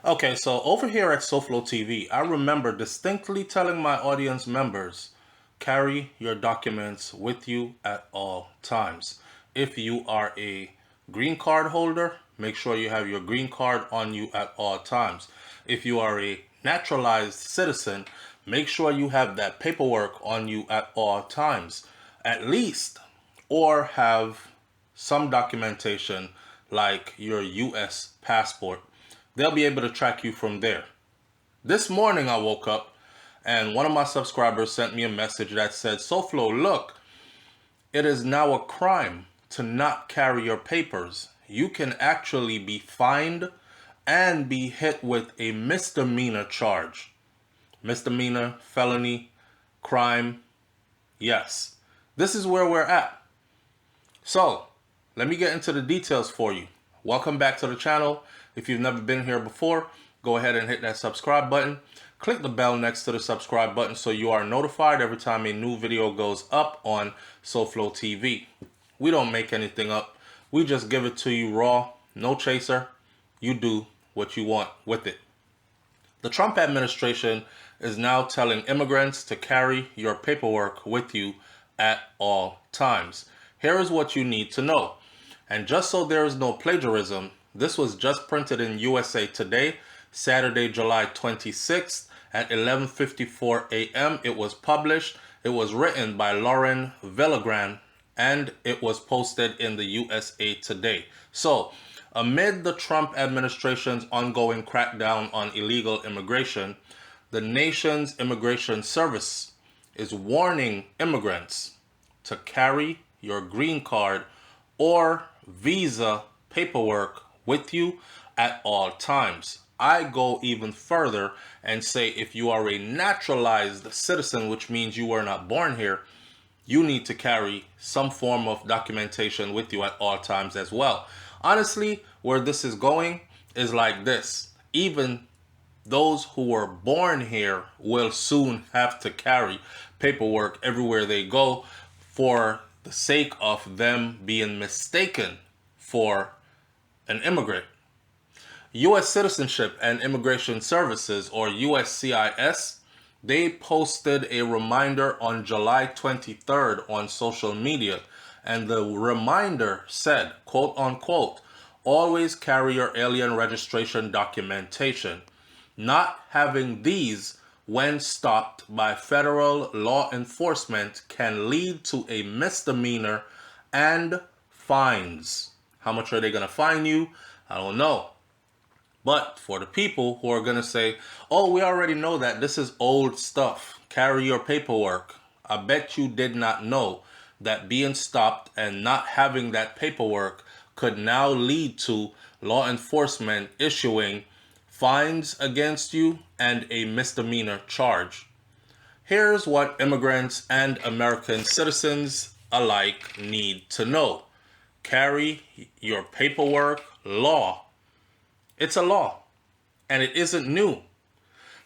Okay, so over here at SouFLoTV, I remember distinctly telling my audience members, carry your documents with you at all times. If you are a green card holder, make sure you have your green card on you at all times. If you are a naturalized citizen, make sure you have that paperwork on you at all times, at least, or have some documentation like your US passport. They'll be able to track you from there. This morning I woke up and one of my subscribers sent me a message that said, SouFlo, look, it is now a crime to not carry your papers. You can actually be fined and be hit with a misdemeanor charge. Misdemeanor, felony, crime, yes. This is where we're at. So, let me get into the details for you. Welcome back to the channel. If you've never been here before, go ahead and hit that subscribe button. Click the bell next to the subscribe button so you are notified every time a new video goes up on SouFLoTV. We don't make anything up. We just give it to you raw, no chaser. You do what you want with it. The Trump administration is now telling immigrants to carry your paperwork with you at all times. Here is what you need to know. And just so there is no plagiarism, this was just printed in USA Today, Saturday, July 26th at 11:54 a.m. It was published. It was written by Lauren Villagran, and it was posted in the USA Today. So, amid the Trump administration's ongoing crackdown on illegal immigration, the nation's immigration service is warning immigrants to carry your green card or visa paperwork with you at all times. I go even further and say if you are a naturalized citizen, which means you were not born here, you need to carry some form of documentation with you at all times as well. Honestly, where this is going is like this. Even those who were born here will soon have to carry paperwork everywhere they go for the sake of them being mistaken for an immigrant. U.S. Citizenship and Immigration Services, or USCIS, they posted a reminder on July 23rd on social media, and the reminder said, quote unquote, always carry your alien registration documentation. Not having these when stopped by federal law enforcement can lead to a misdemeanor and fines. How much are they going to fine you? I don't know. But for the people who are going to say, oh, we already know that this is old stuff, carry your paperwork. I bet you did not know that being stopped and not having that paperwork could now lead to law enforcement issuing fines against you and a misdemeanor charge. Here's what immigrants and American citizens alike need to know. Carry your paperwork law. It's a law, and it isn't new.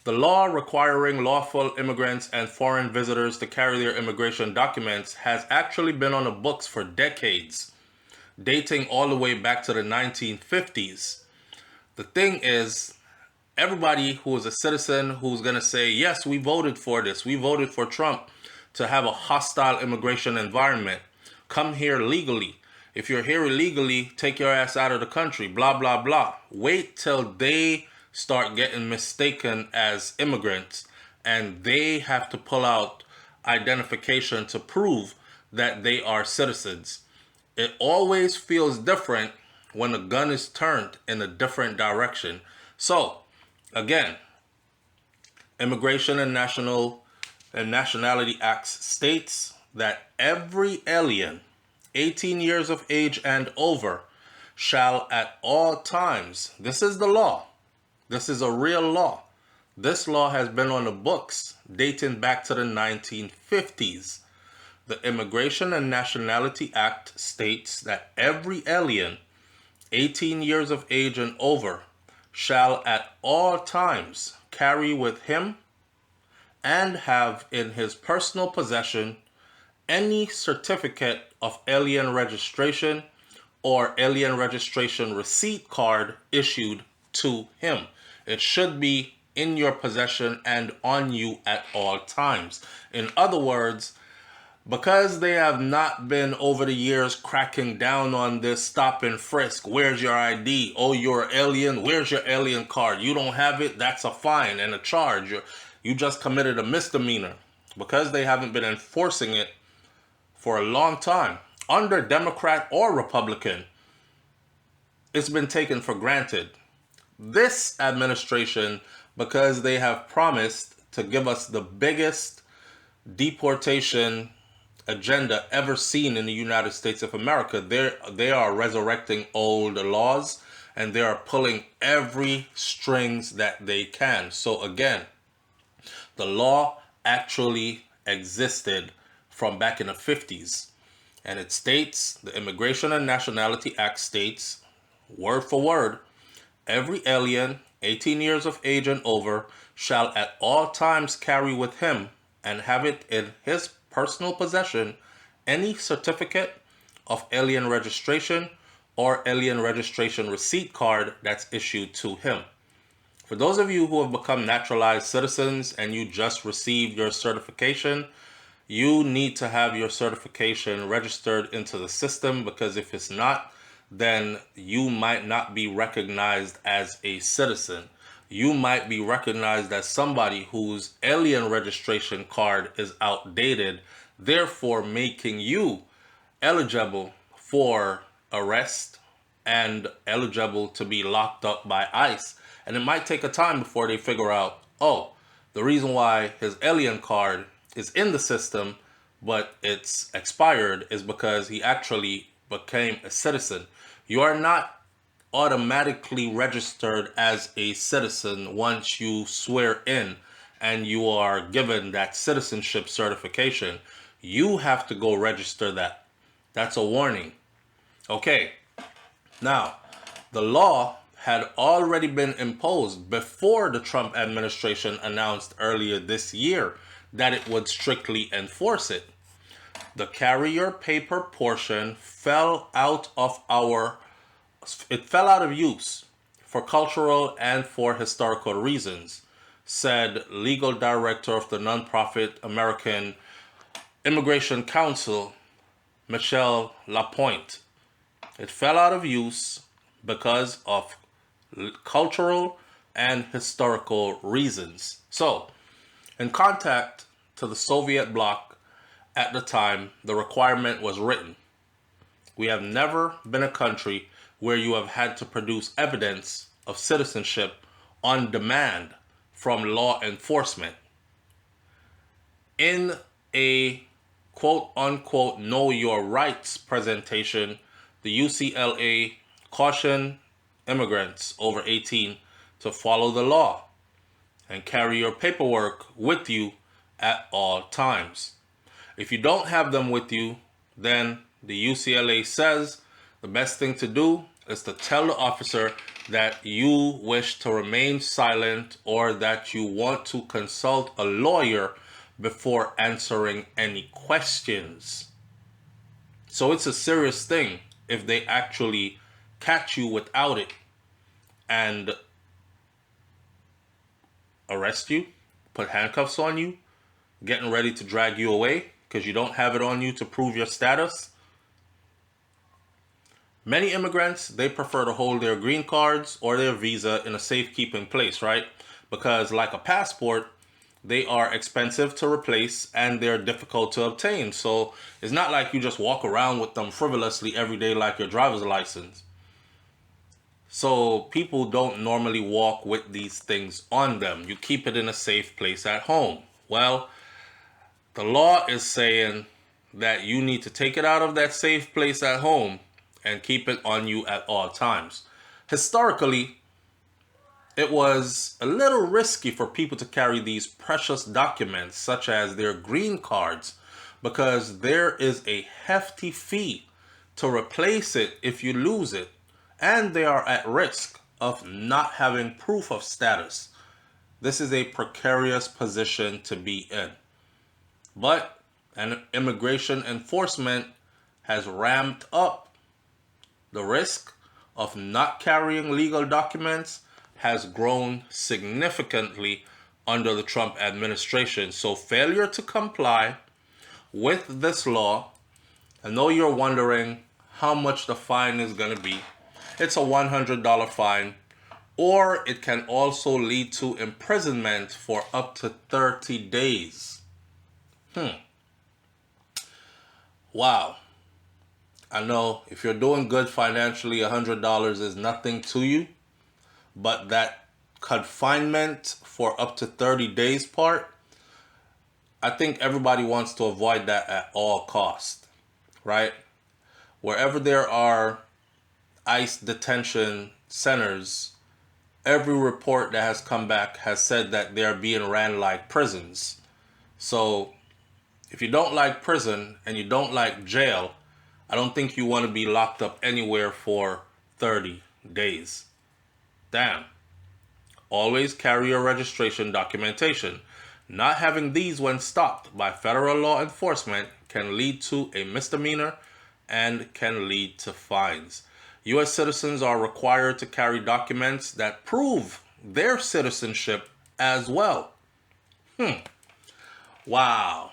The law requiring lawful immigrants and foreign visitors to carry their immigration documents has actually been on the books for decades, dating all the way back to the 1950s. The thing is, everybody who is a citizen who's going to say, yes, we voted for this, we voted for Trump to have a hostile immigration environment, come here legally. If you're here illegally, take your ass out of the country, blah, blah, blah. Wait till they start getting mistaken as immigrants and they have to pull out identification to prove that they are citizens. It always feels different when the gun is turned in a different direction. So, again, Immigration and Nationality Act states that every alien 18 years of age and over shall at all times, this is the law, this is a real law. This law has been on the books dating back to the 1950s. The Immigration and Nationality Act states that every alien 18 years of age and over shall at all times carry with him and have in his personal possession any certificate of alien registration or alien registration receipt card issued to him. It should be in your possession and on you at all times. In other words, because they have not been over the years cracking down on this stop and frisk. Where's your ID? Oh, you're an alien. Where's your alien card? You don't have it. That's a fine and a charge. You just committed a misdemeanor. Because they haven't been enforcing it for a long time, under Democrat or Republican, it's been taken for granted. This administration, because they have promised to give us the biggest deportation agenda ever seen in the United States of America, they are resurrecting old laws and they are pulling every strings that they can. So again, the law actually existed from back in the 50s, and it states, the Immigration and Nationality Act states, word for word, every alien 18 years of age and over shall at all times carry with him and have it in his personal possession any certificate of alien registration or alien registration receipt card that's issued to him. For those of you who have become naturalized citizens and you just received your certification, you need to have your certification registered into the system, because if it's not, then you might not be recognized as a citizen. You might be recognized as somebody whose alien registration card is outdated, therefore making you eligible for arrest and eligible to be locked up by ICE. And it might take a time before they figure out, oh, the reason why his alien card is in the system but it's expired is because he actually became a citizen. You are not automatically registered as a citizen once you swear in and you are given that citizenship certification. You have to go register that. That's a warning. Okay, now the law had already been imposed before the Trump administration announced earlier this year that it would strictly enforce it. The carrier paper portion fell out of use for cultural and for historical reasons, said legal director of the nonprofit American Immigration Council, Michelle Lapointe. It fell out of use because of cultural and historical reasons. So, in contact to the Soviet bloc at the time, the requirement was written. We have never been a country where you have had to produce evidence of citizenship on demand from law enforcement. In a quote-unquote know your rights presentation, the UCLA cautioned immigrants over 18 to follow the law and carry your paperwork with you at all times. If you don't have them with you, then the UCLA says the best thing to do is to tell the officer that you wish to remain silent or that you want to consult a lawyer before answering any questions. So it's a serious thing if they actually catch you without it and arrest you, put handcuffs on you, getting ready to drag you away because you don't have it on you to prove your status. Many immigrants, they prefer to hold their green cards or their visa in a safekeeping place, right? Because like a passport, they are expensive to replace and they're difficult to obtain. So it's not like you just walk around with them frivolously every day like your driver's license. So people don't normally walk with these things on them. You keep it in a safe place at home. Well, the law is saying that you need to take it out of that safe place at home and keep it on you at all times. Historically, it was a little risky for people to carry these precious documents, such as their green cards, because there is a hefty fee to replace it if you lose it, and they are at risk of not having proof of status. This is a precarious position to be in. But an immigration enforcement has ramped up the risk of not carrying legal documents, has grown significantly under the Trump administration. So failure to comply with this law, I know you're wondering how much the fine is going to be. It's a $100 fine, or it can also lead to imprisonment for up to 30 days. Wow. I know if you're doing good financially, $100 is nothing to you, but that confinement for up to 30 days part, I think everybody wants to avoid that at all costs, right? Wherever there are ICE detention centers, every report that has come back has said that they're being ran like prisons. So if you don't like prison and you don't like jail, I don't think you want to be locked up anywhere for 30 days. Damn. Always carry your registration documentation. Not having these when stopped by federal law enforcement can lead to a misdemeanor and can lead to fines. U.S. citizens are required to carry documents that prove their citizenship as well. Wow.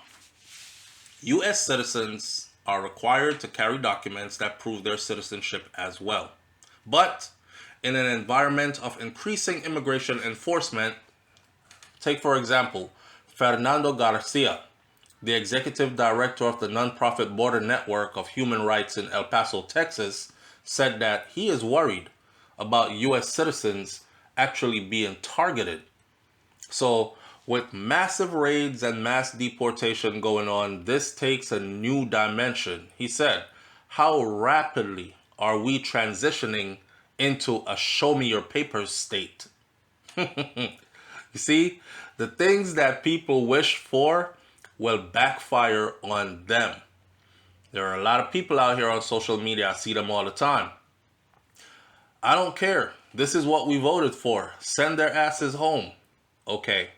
U.S. citizens are required to carry documents that prove their citizenship as well. But in an environment of increasing immigration enforcement, take for example, Fernando Garcia, the executive director of the nonprofit Border Network of Human Rights in El Paso, Texas, said that he is worried about U.S. citizens actually being targeted. So with massive raids and mass deportation going on, this takes a new dimension. He said, how rapidly are we transitioning into a show me your papers state? You see, the things that people wish for will backfire on them. There are a lot of people out here on social media. I see them all the time. I don't care. This is what we voted for. Send their asses home. Okay.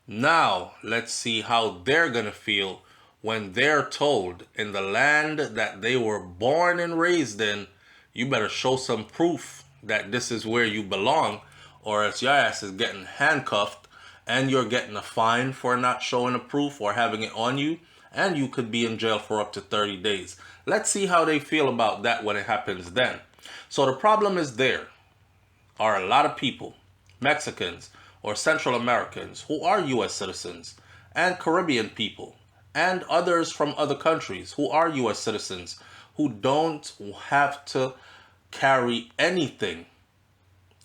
Now, let's see how they're going to feel when they're told in the land that they were born and raised in, you better show some proof that this is where you belong, or else your ass is getting handcuffed and you're getting a fine for not showing a proof or having it on you, and you could be in jail for up to 30 days. Let's see how they feel about that when it happens then. So the problem is there are a lot of people, Mexicans or Central Americans, who are U.S. citizens, and Caribbean people, and others from other countries who are U.S. citizens, who don't have to carry anything,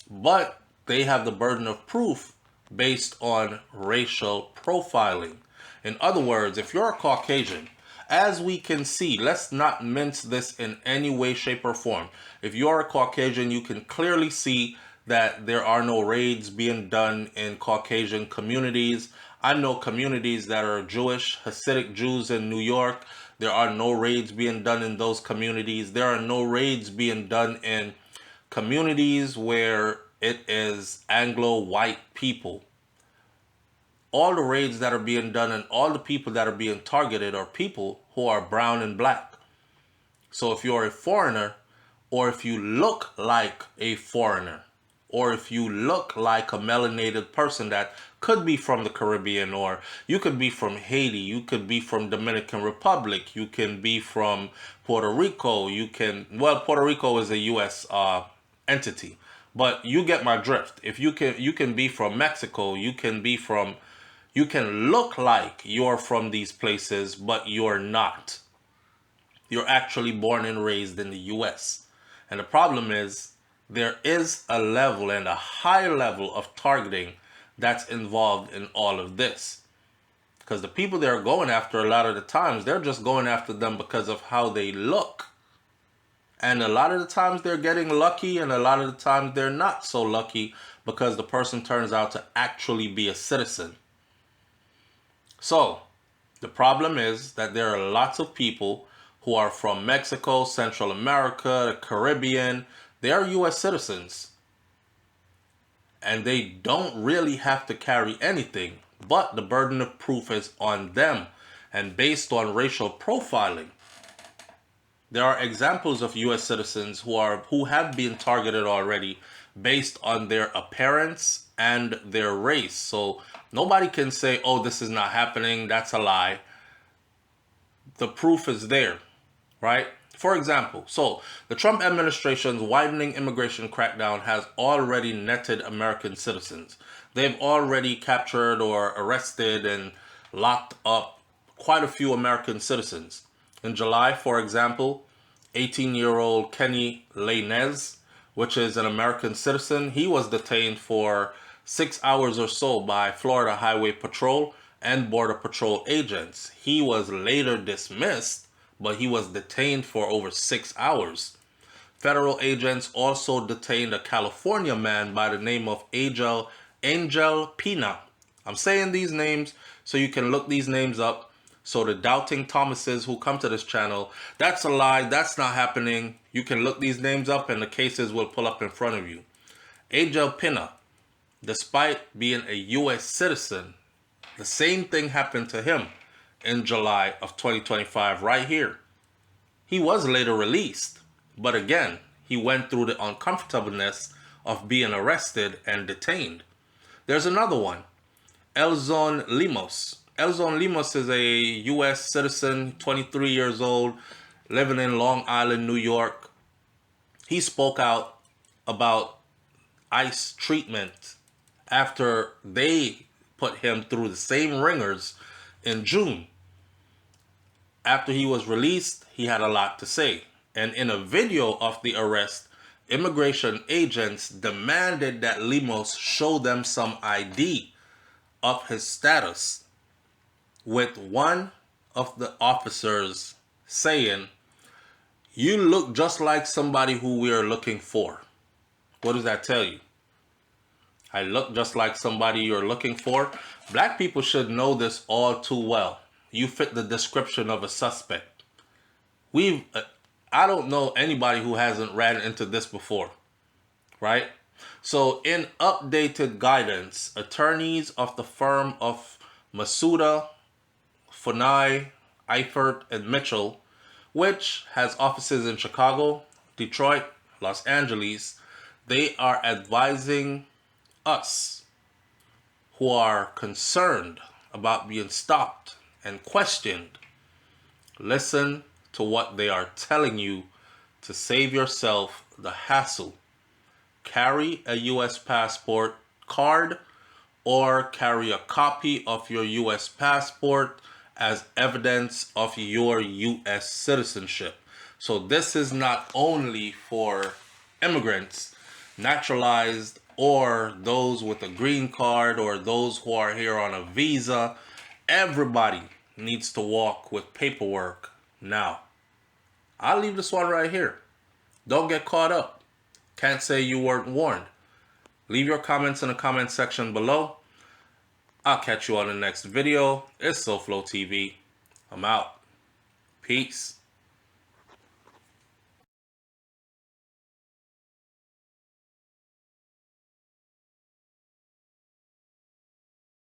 but they have the burden of proof based on racial profiling. In other words, if you're a Caucasian, as we can see, let's not mince this in any way, shape, or form. If you're a Caucasian, you can clearly see that there are no raids being done in Caucasian communities. I know communities that are Jewish, Hasidic Jews in New York. There are no raids being done in those communities. There are no raids being done in communities where it is Anglo-white people. All the raids that are being done and all the people that are being targeted are people who are brown and black. So if you're a foreigner, or if you look like a foreigner, or if you look like a melanated person that could be from the Caribbean, or you could be from Haiti, you could be from Dominican Republic, you can be from Puerto Rico, Puerto Rico is a U.S. Entity, but you get my drift. If you can be from Mexico, you can look like you're from these places, but you're not. You're actually born and raised in the U.S. And the problem is there is a level and a high level of targeting that's involved in all of this. Because the people they're going after a lot of the times, they're just going after them because of how they look. And a lot of the times they're getting lucky, and a lot of the times they're not so lucky because the person turns out to actually be a citizen. So, the problem is that there are lots of people who are from Mexico, Central America, the Caribbean. They are U.S. citizens. And they don't really have to carry anything, but the burden of proof is on them. And based on racial profiling, there are examples of U.S. citizens who have been targeted already based on their appearance and their race. So nobody can say, oh, this is not happening. That's a lie. The proof is there, right? For example, so the Trump administration's widening immigration crackdown has already netted American citizens. They've already captured or arrested and locked up quite a few American citizens. In July, for example, 18-year-old Kenny Lainez, which is an American citizen, he was detained for 6 hours or so by Florida Highway Patrol and Border Patrol agents. He was later dismissed, but he was detained for over 6 hours. Federal agents also detained a California man by the name of Angel Pina. I'm saying these names so you can look these names up. So the doubting Thomases who come to this channel, that's a lie, that's not happening. You can look these names up and the cases will pull up in front of you. Angel Pina, despite being a U.S. citizen, the same thing happened to him in July of 2025 right here. He was later released, but again, he went through the uncomfortableness of being arrested and detained. There's another one, Elzon Limos. Elzon Limos is a U.S. citizen, 23 years old, living in Long Island, New York. He spoke out about ICE treatment after they put him through the same ringers in June. After he was released, he had a lot to say. And in a video of the arrest, immigration agents demanded that Limos show them some ID of his status, with one of the officers saying, "You look just like somebody who we are looking for." What does that tell you? I look just like somebody you're looking for? Black people should know this all too well. You fit the description of a suspect. I don't know anybody who hasn't ran into this before, right? So in updated guidance, attorneys of the firm of Masuda, Funai, Eifert, and Mitchell, which has offices in Chicago, Detroit, Los Angeles, they are advising us who are concerned about being stopped and questioned. Listen to what they are telling you to save yourself the hassle. Carry a U.S. passport card or carry a copy of your U.S. passport as evidence of your U.S. citizenship. So this is not only for immigrants, naturalized, or those with a green card, or those who are here on a visa. Everybody needs to walk with paperwork now. I'll leave this one right here. Don't get caught up. Can't say you weren't warned. Leave your comments in the comment section below. I'll catch you on the next video. It's SouFLoTV. I'm out. Peace.